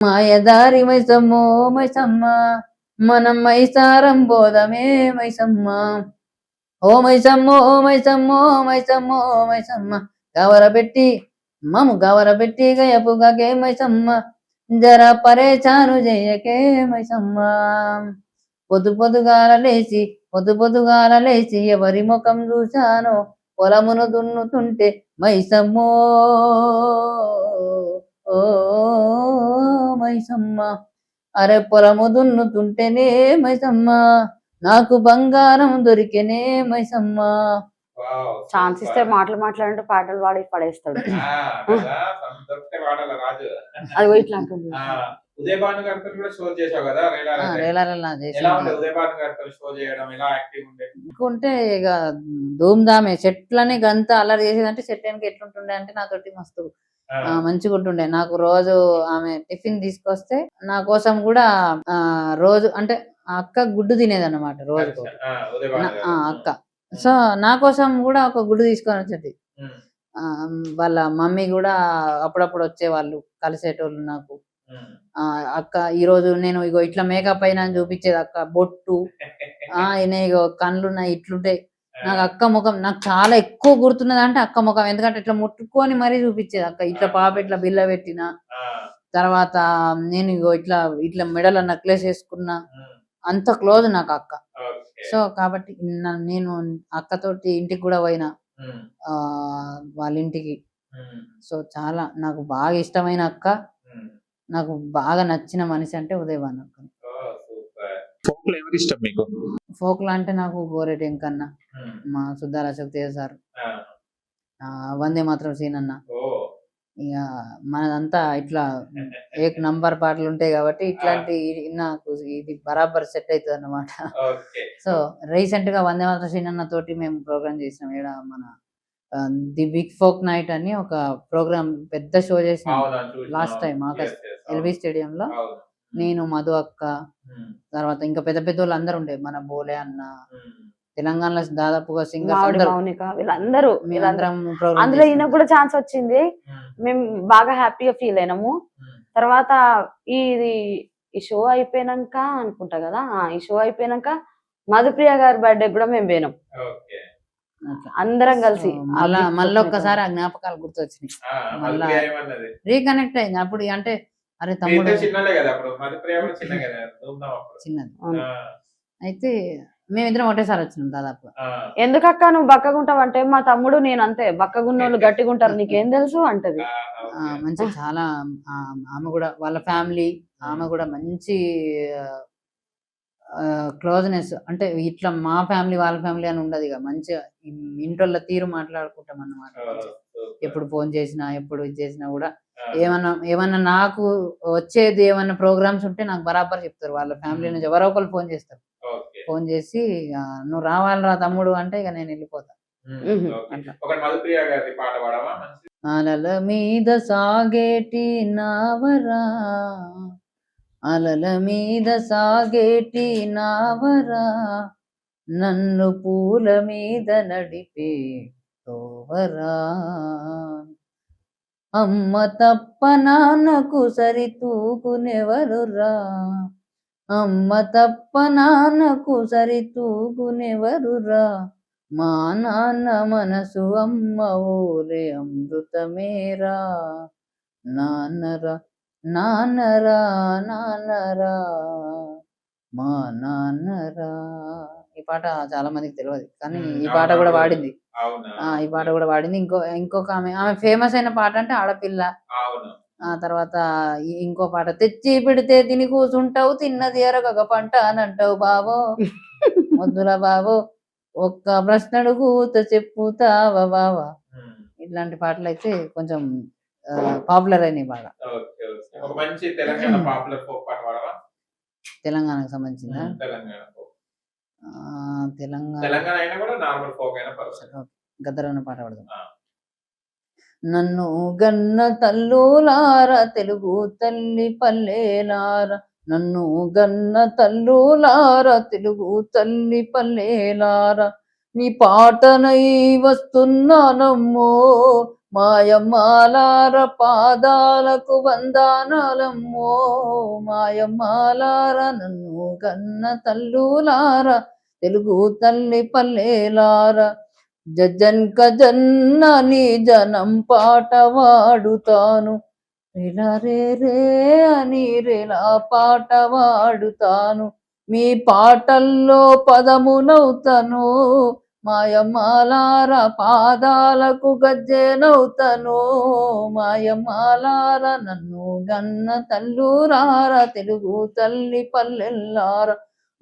మాయదారి మైసమ్మో మైసమ్మ మనం మైసారం బోధమే మైసమ్మ. ఓ మైసమ్మో మైసమ్మో మైసమ్మో మైసమ్మ గవరబెట్టి మము గవరబెట్టి గయపుగకే మైసమ్మ జర పరేచాను చెయ్యకే మైసమ్మ. పొద్దు పొద్దుగాల లేచి ఎవరి ముఖం చూశానో పొలమును దున్నుతుంటే మైసమ్మో ఓ మైసమ్మ. అరే పొలము దున్నుతుంటేనే మైసమ్మ నాకు బంగారం దొరికేనే మైసమ్మ. ఛాన్స్ ఇస్తే మాట్లాడంటే పాటలు పాడి పడేస్తాడు. అది ఇట్లా అంటుంది. ఉంటే ఇక ధూమ్ ధామే సెట్లని గంత అల్లరి చేసేదంటే సెట్ వెనక ఎట్లుంటుండే అంటే నాతోటి మస్తు మంచిగా ఉంటుండే. నాకు రోజు ఆమె టిఫిన్ తీసుకొస్తే నా కోసం కూడా రోజు అంటే అక్క గుడ్డు తినేదన్నమాట రోజు అక్క. సో నా కోసం కూడా ఒక గుడ్డు తీసుకొని వచ్చేది. వాళ్ళ మమ్మీ కూడా అప్పుడప్పుడు వచ్చేవాళ్ళు కలిసేటోళ్ళు నాకు. అక్క ఈరోజు నేను ఇగో ఇట్లా మేకప్ అయినా అని చూపించేది అక్క. బొట్టు ఇగో కళ్ళున్నాయి ఇట్లుంటాయి. నాకు అక్క ముఖం నాకు చాలా ఎక్కువ గుర్తున్నది అంటే అక్క ముఖం. ఎందుకంటే ఇట్లా ముట్టుకొని మరీ చూపించేది అక్క. ఇట్లా పాప ఇట్లా బిల్ల పెట్టిన తర్వాత నేను ఇగో ఇట్లా ఇట్లా మెడలో నెక్లెస్ వేసుకున్నా. అంత క్లోజ్ నాకు అక్క. సో కాబట్టి నేను అక్కతోటి ఇంటికి కూడా పోయినా వాళ్ళ ఇంటికి. సో చాలా నాకు బాగా ఇష్టమైన అక్క. నాకు బాగా నచ్చిన మనిషి అంటే ఉదయభాను అక్క. ఫోక్ లో అంటే నాకు గోరెటి వెంకన్న, మా సుద్దాల శక్తి సార్, వందే మాత్రం సీన్ అన్న. ఇక మనదంతా ఇట్లా ఏక్ నంబర్ పాటలు ఉంటాయి కాబట్టి ఇట్లాంటి నాకు ఇది బరాబర్ సెట్ అవుతుంది అన్నమాట. సో రీసెంట్ గా వందే మాత్రం సీన్ అన్న తోటి మేము ప్రోగ్రామ్ చేసినాం. ఇక్కడ మన ది బిగ్ ఫోక్ నైట్ అని ఒక ప్రోగ్రామ్ పెద్ద షో చేసినాం లాస్ట్ టైం ఆగస్ట్ ఎల్బీ స్టేడియంలో. నేను మధు అక్క తర్వాత ఇంకా పెద్ద పెద్ద వాళ్ళు అందరు ఉండే, మన బోలే అన్న, తెలంగాణలో దాదాపుగా సింగర్స్ వీళ్ళందరూ అందులో ఈయన కూడా ఛాన్స్ వచ్చింది. మేము బాగా హ్యాపీగా ఫీల్ అయినాము. తర్వాత ఈ షో అయిపోయినాక అనుకుంటా కదా, ఈ షో అయిపోయినాక మధుప్రియ గారి బర్త్డే కూడా మేము పోయినాం అందరం కలిసి. మళ్ళీ ఒక్కసారి ఆ జ్ఞాపకాలు గుర్తొచ్చినాయి, మళ్ళా రీకనెక్ట్ అయింది. అప్పుడు అంటే అరే తమ్ముడు చిన్నది అయితే మేమిద్దరం ఒకటేసారి వచ్చినాం దాదాపు. ఎందుకక్క నువ్వు బక్కగుంటావు అంటే, మా తమ్ముడు నేను అంతే, బక్కగున్నోళ్ళు గట్టిగుంటారు నీకేం తెలుసు అంటది. మంచి చాలా ఆమె కూడా వాళ్ళ ఫ్యామిలీ ఆమె కూడా మంచి క్లోజ్నెస్. అంటే ఇట్లా మా ఫ్యామిలీ వాళ్ళ ఫ్యామిలీ అని ఉండదు, ఇక మంచిగా ఇంటోళ్ళ తీరు మాట్లాడుకుంటాం అన్నమాట. ఎప్పుడు ఫోన్ చేసినా ఎప్పుడు ఇది చేసినా కూడా ఏమన్నా నాకు వచ్చేది ఏమన్నా ప్రోగ్రామ్స్ ఉంటే నాకు బరాబర్ చెప్తారు. వాళ్ళ ఫ్యామిలీ నుంచి ఎవరో ఒకరు ఫోన్ చేస్తారు. ఫోన్ చేసి నువ్వు రావాలరా తమ్ముడు అంటే ఇక నేను వెళ్ళిపోతా. అలల మీద సాగేటి నావరా, అలల మీద సాగేటి నావరా, నన్ను పూల మీద నడిపే తోవరా, అమ్మ తప్ప నాన్నకు సరితూగునెవరురా, అమ్మ తప్ప నాన్నకు సరితూగునెవరురా, మా నాన్న మనసు అమ్మ ఓలే అమృతమేరా, నాన్నరా నాన్నరా నాన్నరా మా నాన్నరా. ఈ పాట చాలా మందికి తెలియదు కానీ ఈ పాట కూడా పాడింది. ఈ పాట కూడా పాడింది. ఇంకొక ఆమె ఫేమస్ అయిన పాట అంటే ఆడపిల్ల. ఆ తర్వాత ఇంకో పాట తెచ్చి పెడితే తిని కూర్చుంటావు, తిన్నది ఎరగక పంట అని అంటావు బాబో వద్దుల బాబో, ఒక్క ప్రశ్న అడుగుత చెప్పుతావా బావా. ఇట్లాంటి పాటలు అయితే కొంచెం పాపులర్ అయినాయి బాగా. తెలంగాణకు సంబంధించిన గద్దరన్న పాట పడదాం. నన్ను గన్న తల్లులార తెలుగు తల్లి పల్లెలార, నన్ను గన్న తల్లులార తెలుగు తల్లి పల్లెలార, నీ పాటనై వస్తున్నానమ్మో మాయమ్మాలార పాదాలకు వందనాలమ్మో, మాయమ్మాలార నన్ను కన్న తల్లులార, తెలుగు తల్లి పల్లెలార, జజ్జన్క జన్న నీ జనం పాట వాడుతాను, రేలా రే రే అని రేలా పాట వాడుతాను, మీ పాటల్లో పదమునవుతాను, మాయమ్మాలార పాదాలకు గజ్జెనవుతాను, మాయమ్మాలార నన్ను గన్న తల్లురార, తెలుగు తల్లి పల్లెల్లార,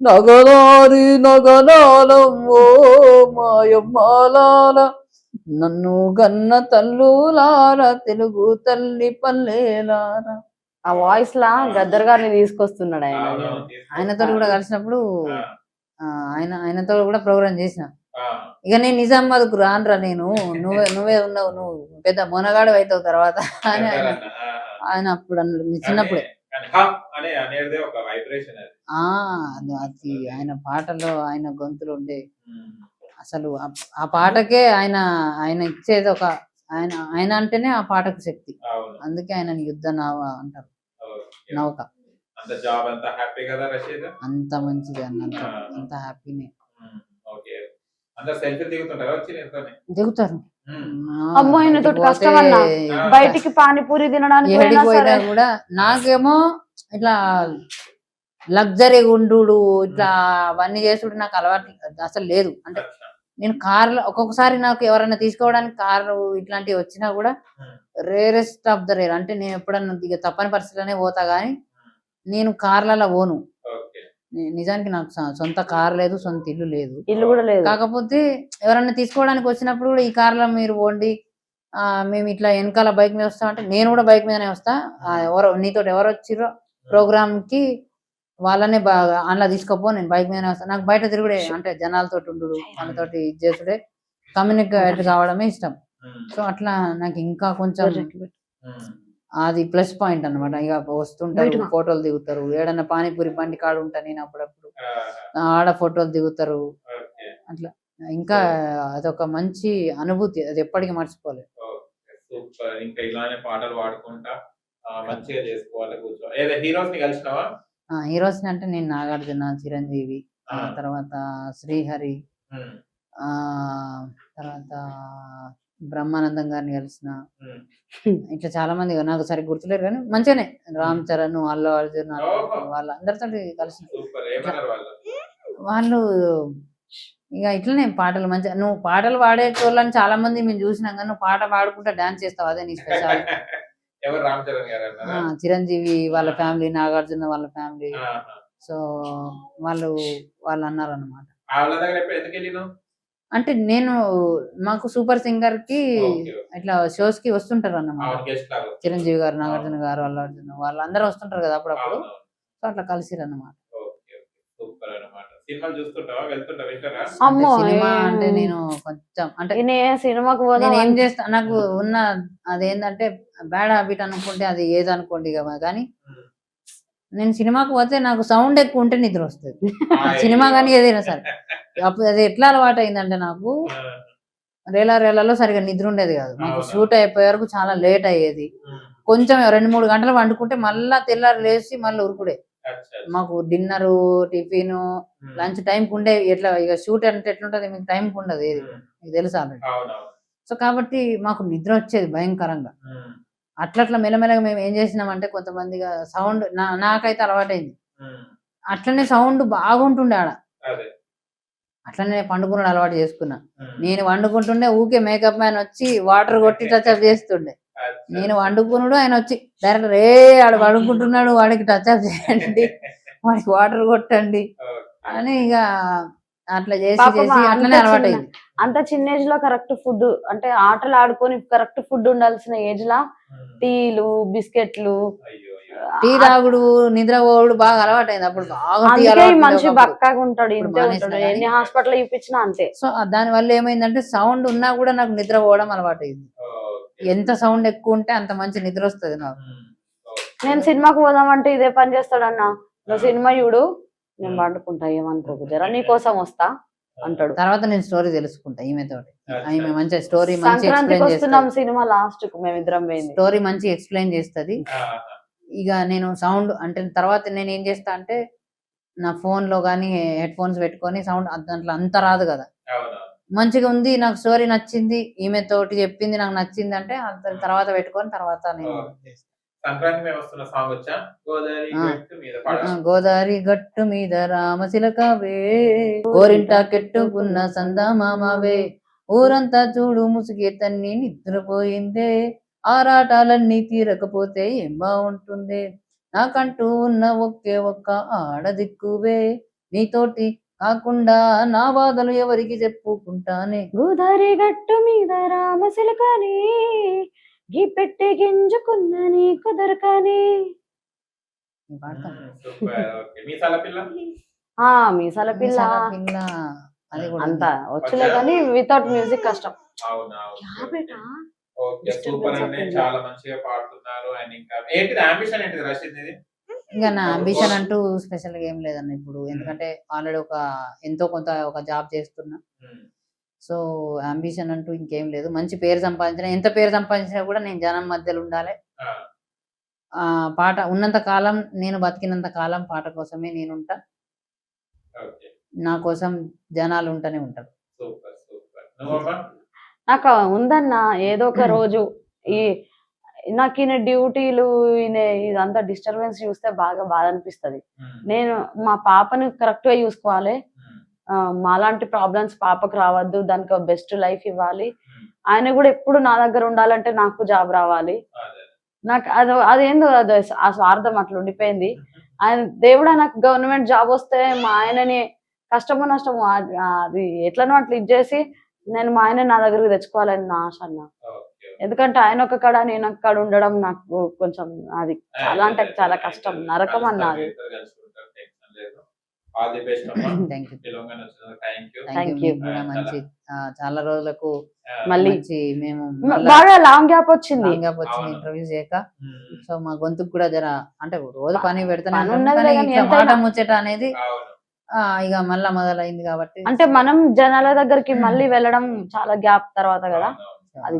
నగలారి నగలాలమ్మో, మాయమ్మాలార నన్ను గన్న తల్లులార, తెలుగు తల్లి పల్లెలార. ఆ వాయిస్ లా గద్దర్ గారిని తీసుకొస్తున్నాడు ఆయన. ఆయనతో కూడా కలిసినప్పుడు ఆయనతో కూడా ప్రోగ్రామ్ చేసిన. ఇక నేను నిజామాబాద్కు రానురా, నేను నువ్వే ఉన్నావు, నువ్వు పెద్ద మొనగాడు అవుతావు తర్వాత అని ఆయన అప్పుడు అన్నాడు చిన్నప్పుడే. అది ఆయన పాటలో ఆయన గొంతులు ఉండే అసలు ఆ పాటకే ఆయన ఇచ్చేది ఒక ఆయన అంటేనే ఆ పాటకు శక్తి. అందుకే ఆయన యుద్ధ నావ అంటారు, నౌక. అంత మంచిది అన్న, అంత హ్యాపీనే. దిగుతారు. అమ్మో ఆయనతో కష్టం అన్న, బయటికి పానీపూరి తినడానికి పోయినా కూడా నాకేమో ఇట్లా లగ్జరీ ఉండు ఇట్లా అవన్నీ చేసుడు నాకు అలవాటు అసలు లేదు. అంటే నేను కార్లో ఒక్కొక్కసారి నాకు ఎవరైనా తీసుకోవడానికి కారు ఇట్లాంటివి వచ్చినా కూడా రేరెస్ట్ ఆఫ్ ద రేర్, అంటే నేను ఎప్పుడన్నా ఇక తప్పని పరిస్థితిలోనే పోతా గానీ నేను కార్లలో పోను. నిజానికి నాకు సొంత కార్ లేదు, సొంత ఇల్లు లేదు, ఇల్లు కూడా లేదు. కాకపోతే ఎవరన్నా తీసుకోవడానికి వచ్చినప్పుడు కూడా ఈ కార్లో మీరు పోండి, మేము ఇట్లా వెనకాల బైక్ మీద వస్తామంటే నేను కూడా బైక్ మీదనే వస్తా. నీతో ఎవరు వచ్చిర్రో ప్రోగ్రామ్ కి వాళ్ళనే బాగా అందులో తీసుకోపో, నేను బైక్ మీదనే వస్తాను. నాకు బయట తిరుగుడే, అంటే జనాలతో ఉండు, వాళ్ళతోటి చేసుడే, కమ్యూనికేట్ కావడమే ఇష్టం. సో అట్లా నాకు ఇంకా కొంచెం అది ప్లస్ పాయింట్ అన్నమాట. ఇక వస్తుంటారు, ఫోటోలు దిగుతారు, ఏడన్నా పానీపూరి బండి కాడ ఉంటా నేను అప్పుడప్పుడు, ఆడ ఫోటోలు దిగుతారు. అట్లా ఇంకా అదొక మంచి అనుభూతి, అది ఎప్పటికీ మర్చిపోలేదు. ఇంకా ఇలానే పాటలు పాడుకుంటా మంచిగా చేసుకోవాలి. హీరోస్ ని కలిసినావా? హీరోస్ అంటే నేను నాగార్జున, చిరంజీవి, తర్వాత శ్రీహరి, తర్వాత బ్రహ్మానందం గారిని కలిసిన, ఇట్లా చాలా మంది నాకు సరిగ్గా గుర్తులేరు కానీ మంచిగానే, రామ్ చరణ్, అల్లు అర్జున్, వాళ్ళందరితో కలిసిన. వాళ్ళు ఇక ఇట్లనే పాటలు మంచిగా, నువ్వు పాటలు పాడేటోళ్ళని చాలా మంది మేము చూసినాం కానీ నువ్వు పాట పాడుకుంటా డాన్స్ చేస్తావు, అదే నీ స్పెషల్. చిరంజీవి వాళ్ళ ఫ్యామిలీ, నాగార్జున వాళ్ళ ఫ్యామిలీ, సో వాళ్ళు అన్నారు అన్నమాట. అంటే నేను మాకు సూపర్ సింగర్ కి ఇట్లా షోస్ కి వస్తుంటారు అన్నమాట, చిరంజీవి గారు, నాగార్జున గారు, అల్లు అర్జున్ వాళ్ళందరూ వస్తుంటారు కదా అప్పుడప్పుడు, సో అట్లా కలిసిరు అన్నమాట. సినిమా అంటే నేను కొంచెం అంటే సినిమాకు నేను ఏం చేస్తా, నాకు ఉన్న అదేంటంటే బ్యాడ్ హ్యాబిట్ అనుకుంటే అది ఏదనుకోండి కదా, కానీ నేను సినిమాకు పోతే నాకు సౌండ్ ఎక్కువ ఉంటే నిద్ర వస్తుంది. సినిమా కానీ ఏదైనా సరే. అప్పుడు అది ఎట్లా అలవాటు అయిందంటే నాకు రేలాలో సరిగా నిద్ర ఉండేది కాదు. మాకు షూట్ అయిపోయే వరకు చాలా లేట్ అయ్యేది. కొంచెం 2-3 గంటలు వండుకుంటే మళ్ళా తెల్లారు లేచి మళ్ళీ ఉరుకుడే. మాకు డిన్నరు, టిఫిన్, లంచ్ టైంకి ఉండే. ఎట్లా ఇక షూట్ అంటే ఎట్లుంటది, మీకు టైంకి ఉండదు ఏది, మీకు తెలుసు ఆల్రెడీ. సో కాబట్టి మాకు నిద్ర వచ్చేది భయంకరంగా. అట్లా మెల్లమెల్లగా మేము ఏం చేసినామంటే కొంతమందిగా సౌండ్ నాకైతే అలవాటైంది. అట్లనే సౌండ్ బాగుంటుండే ఆడ, అట్లనే పండుకున్నాడు అలవాటు చేసుకున్నా. నేను వండుకుంటుండే, ఊకే మేకప్ మ్యాన్ వచ్చి వాటర్ కొట్టి టచ్అప్ చేస్తుండే. నేను వండుకున్నాడు, ఆయన వచ్చి డైరెక్టర్ ఆడు వండుకుంటున్నాడు, వాడికి టచ్అప్ చేయండి, వాడికి వాటర్ కొట్టండి అని ఇక అట్లా చేసి అట్లనే అలవాటు అయింది. అంత చిన్న ఏజ్ లో కరెక్ట్ ఫుడ్, అంటే ఆటలు ఆడుకొని కరెక్ట్ ఫుడ్ ఉండాల్సిన ఏజ్ లా టీలు, బిస్కెట్లు, టీ తాగుడు, నిద్ర పోవుడు బాగా అలవాటు అయింది. అప్పుడు బాగా మనిషి బక్కగా ఉంటాడు, ఇంతే ఉంటాడు, ఎన్ని హాస్పిటల్ చూపించినా అంతే. సో దాని వల్ల ఏమైందంటే సౌండ్ ఉన్నా కూడా నాకు నిద్ర పోవడం అలవాటు అయింది. ఎంత సౌండ్ ఎక్కువ ఉంటే అంత మంచి నిద్ర వస్తుంది నాకు. నేను సినిమాకు పోదామంటే ఇదే పని చేస్తాడన్నా, నువ్వు సినిమా చూడు, నేను పండుకుంటా, ఏమనుకోకు, జరా నీ కోసం వస్తా అంటాడు. తర్వాత నేను స్టోరీ తెలుసుకుంటా ఈమెతోటి, ఆమె మంచి స్టోరీ మంచి సంక్రాంతికి ఎక్స్ప్లెయిన్ వస్తున్నాం చేస్తుంది, సినిమా లాస్ట్ కు మేమిద్దరం పోయింది. స్టోరీ మంచి ఎక్స్ప్లెయిన్ చేస్తుంది. ఆహా. ఇక నేను సౌండ్ అంటే తర్వాత నేను ఏం చేస్తా అంటే నా ఫోన్ లో కానీ హెడ్ ఫోన్స్ పెట్టుకొని సౌండ్ దాంట్లో అంత రాదు కదా, అవునవును. మంచిగా ఉంది నాకు స్టోరీ నచ్చింది ఈమె తోటి చెప్పింది నాకు నచ్చింది అంటే తర్వాత పెట్టుకొని తర్వాత నేను చేస్తా. సంక్రాంతి మేము వస్తున్న సాంగ్ వచ్చా గోదావరి గట్టు మీద పాడాలి. గోదావరి గట్టు మీద రామచిలకవే గోరింట కెట్టుకున్న సందమామవే ఊరంతా చూడు ముసుగే తన్ని నిద్రపోయిందే ఆరాటాలన్నీ తీరకపోతే ఏం బాగుంటుందే నాకంటూ ఉన్న ఒకే ఒక్క ఆడదిక్కువే నీతోటి కాకుండా నా బాధలు ఎవరికి చెప్పుకుంటానే. గోదావరి గట్టు మీద రామసిలకని గీ పెట్టి గింజుకున్న నీ కుదరకని. సూపర్. ఓకే. మీసాల పిల్ల మీసాల పిల్ల పిల్ల అది కూడా అంత వచ్చలే కానీ వితౌట్ మ్యూజిక్ కష్టం. అవునా? క్యా బేటా? ఓకే సూపర్ అండి, చాలా మంచిగా పాడుతున్నారు. అండ్ ఇంకా ఏంటిది అంబిషన్ ఏంటిది రషీద్ ఇది? ఇంకా నా అంబిషన్ అంటూ స్పెషల్ గా ఏం లేదన్న ఇప్పుడు, ఎందుకంటే ఆల్రెడీ ఎంతో కొంత ఒక జాబ్ చేస్తున్నా. సో అంబిషన్ అంటూ ఇంకేం లేదు. మంచి పేరు సంపాదించిన, ఎంత పేరు సంపాదించినా కూడా నేను జనం మధ్యలో ఉండాలి. ఆ పాట ఉన్నంత కాలం, నేను బతికినంత కాలం పాట కోసమే నేనుంటా, నా కోసం జనాలు ఉంటూనే ఉంటారు. Super super. నువ్వమ్మా? నాకు ఉందన్న ఏదో ఒక రోజు ఈ నాకు ఈయన డ్యూటీలు ఈయన ఇదంతా డిస్టర్బెన్స్ చూస్తే బాగా బాధ అనిపిస్తుంది. నేను మా పాపను కరెక్ట్ గా చూసుకోవాలి, మాలాంటి ప్రాబ్లమ్స్ పాపకు రావద్దు, దానికి బెస్ట్ లైఫ్ ఇవ్వాలి. ఆయన కూడా ఎప్పుడు నా దగ్గర ఉండాలంటే నాకు జాబ్ రావాలి. నాకు అదేందో అది ఆ స్వార్థం అట్లా ఉండిపోయింది. ఆయన దేవుడా నాకు గవర్నమెంట్ జాబ్ వస్తే మా ఆయనని కష్టమో నష్టమో అది ఎట్లనో అట్లా ఇచ్చేసి నేను మా ఆయన నా దగ్గరకు తెచ్చుకోవాలని నా ఆశ అన్న. ఎందుకంటే ఆయన ఒక కాడ నేను ఒక కాడ ఉండడం నాకు కొంచెం అది చాలా అంటే చాలా కష్టం, నరకం అన్నది. మంచి చాలా రోజులకు మళ్ళీ మేము బాగా లాంగ్ గ్యాప్ వచ్చింది ఇంటర్వ్యూ చేయక. సో మా గొంతుకు కూడా జర అంటే రోజు పని పని పెడతాను, ఉన్నది కానీ మాట ముచ్చట అనేది ఇక మళ్ళా మొదలైంది కాబట్టి. అంటే మనం జనాల దగ్గరికి మళ్ళీ వెళ్ళడం చాలా గ్యాప్ తర్వాత కదా. అది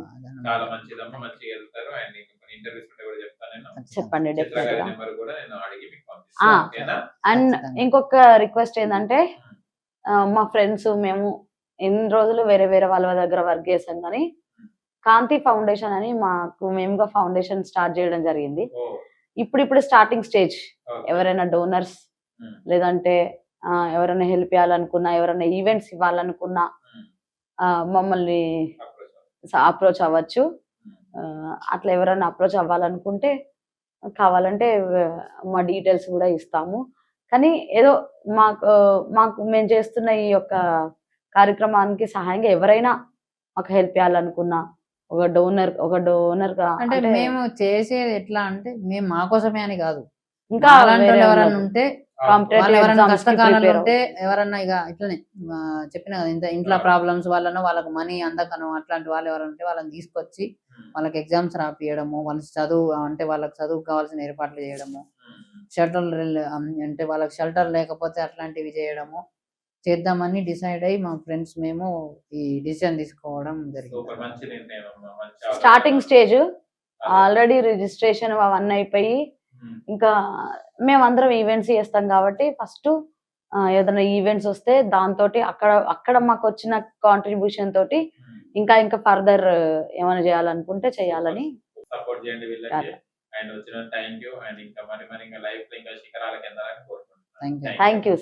చాలా మంచిదమ్మా, మంచిగా వెళ్తారు. అండ్ ఇంటర్వ్యూస్ ఉంటే కూడా చెప్తాను నేను, చెప్పండి డెఫినెట్ గా. నెంబర్ కూడా నేను అడిగి మీకు పంపిస్తాను. ఓకేనా? అండ్ ఇంకొక రిక్వెస్ట్ ఏంటంటే మా ఫ్రెండ్స్ మేము ఎన్ని రోజులు వేరే వేరే వాళ్ళ దగ్గర వర్క్ చేసాం కానీ కాంతి ఫౌండేషన్ అని మేముగా ఫౌండేషన్ స్టార్ట్ చేయడం జరిగింది. ఇప్పుడు స్టార్టింగ్ స్టేజ్. ఎవరైనా డోనర్స్ లేదంటే ఎవరైనా హెల్ప్ చేయాలనుకున్నా, ఎవరైనా ఈవెంట్స్ ఇవ్వాలనుకున్నా మమ్మల్ని అప్రోచ్ అవ్వచ్చు. అట్లా ఎవరైనా అప్రోచ్ అవ్వాలనుకుంటే కావాలంటే మా డీటెయిల్స్ కూడా ఇస్తాము. కానీ ఏదో మాకు మేము చేస్తున్న ఈ యొక్క కార్యక్రమానికి సహాయంగా ఎవరైనా మాకు హెల్ప్ చేయాలనుకున్నా ఒక డోనర్ అంటే మేము చేసేది ఎట్లా అంటే మేము మా కోసమే అని కాదు, ఇంకా ఎవరైనా ఉంటే ఎవరైనా కష్టకాలంలో ఉంటే ఎవరన్నా ఇక ఇట్లనే చెప్పిన కదా ఇంట్లో ప్రాబ్లమ్స్ వల్లనో వాళ్ళకి మనీ అందకనో అట్లాంటి వాళ్ళు ఎవరైనా ఉంటే వాళ్ళని తీసుకొచ్చి వాళ్ళకి ఎగ్జామ్స్ రాపియడము, వాళ్ళకి చదువు అంటే వాళ్ళకి చదువు కావాల్సిన ఏర్పాట్లు చేయడము, షెల్టర్ అంటే వాళ్ళకి షెల్టర్ లేకపోతే అట్లాంటివి చేయడము చేద్దామని డిసైడ్ అయ్యి మా ఫ్రెండ్స్ మేము ఈ డిసిజన్ తీసుకోవడం జరిగింది. స్టార్టింగ్ స్టేజ్ ఆల్రెడీ రిజిస్ట్రేషన్ అవన్నీ అయిపోయి ఇంకా మేమందరం ఈవెంట్స్ చేస్తాం కాబట్టి ఫస్ట్ ఏదైనా ఈవెంట్స్ వస్తే దాంతో అక్కడ మాకు వచ్చిన కాంట్రిబ్యూషన్ తోటి ఇంకా ఫర్దర్ ఏమైనా చేయాలనుకుంటే చేయాలని సపోర్ట్ చేయండి వీళ్ళకి. అండ్ వచ్చిన థ్యాంక్ యూ. అండ్ ఇంకా మరి ఇంకా లైఫ్ లో ఇంకా శిఖరాలకు ఎదగాలని కోరుకుంటున్నాను. Thank you.